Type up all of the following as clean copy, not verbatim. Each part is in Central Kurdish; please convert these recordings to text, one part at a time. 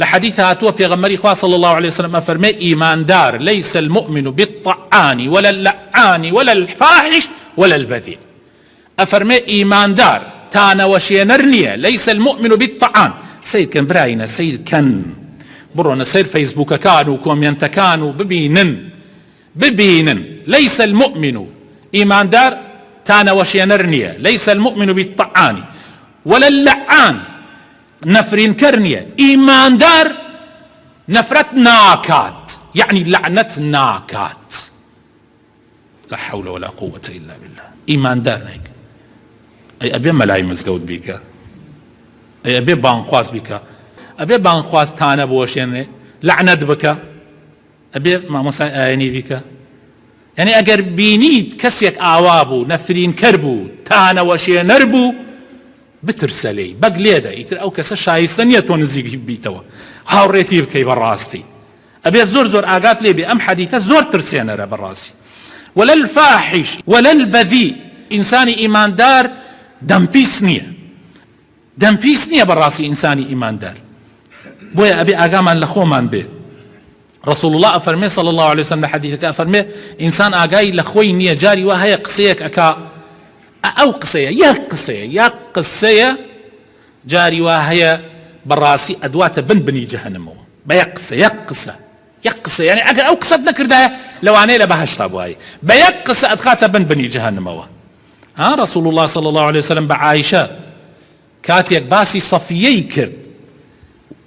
لحديث هاتوا بيغمري خواه صلى الله عليه وسلم أفرمي إيمان دار ليس المؤمن بالطعان ولا اللعان ولا الفاحش ولا البذيء. أفرمي إيمان دار تانا وشي نرنية ليس المؤمن بالطعان. سير كان براينا سير كان برونا سير فيسبوك كانوا كومينتا كانوا ببينن ليس المؤمن إيمان دار تانا وشي نرنية ليس المؤمن بالطعان ولا اللعان نفرين كرنية. إيمان دار نفرت ناكات يعني لعنة ناكات. لا حول ولا قوة إلا بالله. إيمان دار نيك أي أبي ملاي مزقود بيك أي أبي بانخواز بيك أبي بانخواز تانا بوشين لعنة بك أبي ما مسايني بك يعني أجر بينيد كسيك آوابو نفرين كربو تانا وشي نربو بترسلي بقليدا يتر أو كسا شايستن يتونزيق بيتوا هاوريتي بكي براستي أبي زور آقات لي بأم حديثة زور ترسينا را براسي. ولا الفاحش ولا البذيء. إنساني إيمان دار دمبيسنية براسي إنساني إيمان دار. بويا أبي آقامان لخومان به رسول الله أفرمي صلى الله عليه وسلم حديثك أفرمي إنسان آقاي لخوي نية جاري وهي قصيك أكا أو قصية قصية جاري وهي براسي أدوات بني جهنم يقصى يعني أقل أو قصد نكر ده لو أنا لبهشت أبواي بيقصى أدخات بني جهنم. ها رسول الله صلى الله عليه وسلم بعائشة كاتيك باسي صفيي كرد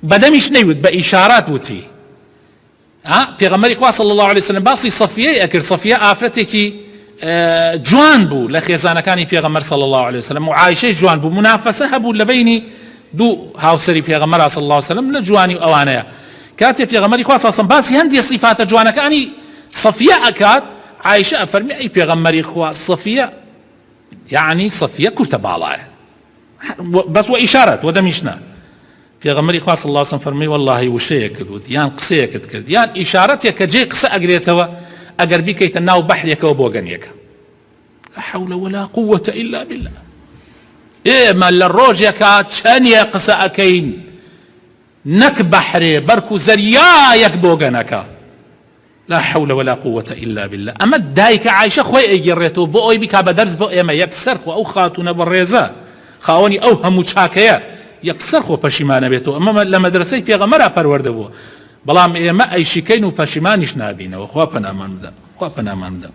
بدمش نيود بإشارات وتي. ها بيغمري خواه صلى الله عليه وسلم باسي صفيي أكر صفية آفرتكي جوان بو لخيزانا كاني بيغمر صلى الله عليه وسلم وعائشة جوان بو منافسة هبو لبيني دو هاوسري بيغمر صلى الله عليه وسلم لجواني وأوانيا كاتب بيغمري خواه صلى الله عليه وسلم باسي هندي صفات جوانا كاني صفية أكاد عائشة أفرمي أي بيغمري خواه صفية يعني صفية كرتبالا بس وإشارات ودمشنا بيغمري خواه صلى الله عليه وسلم فرمي والله وشيك كدود يان قصيك كدود يان إشارتك جي قصة أقريتوا أقر بك يتناو بحريك وبوغنيك. لا حول ولا قوة إلا بالله. إيه ما للروجيكا تشانيا قصة أكين نك بحري بركو زريايك بوغنكا. لا حول ولا قوة إلا بالله. أما دايك عايشة خوي إيجريتو بوئي بكا بدرس بوئي ما يكسر خو أو خاتونا بالريزا خاوني أو همو چاكيا يكسر خو پشيمانه بيتو. أما لما درسي بيغمرا پرورده بو بلام إيما أي شكين و پشيمانش نابينه وخوا پنامان بدا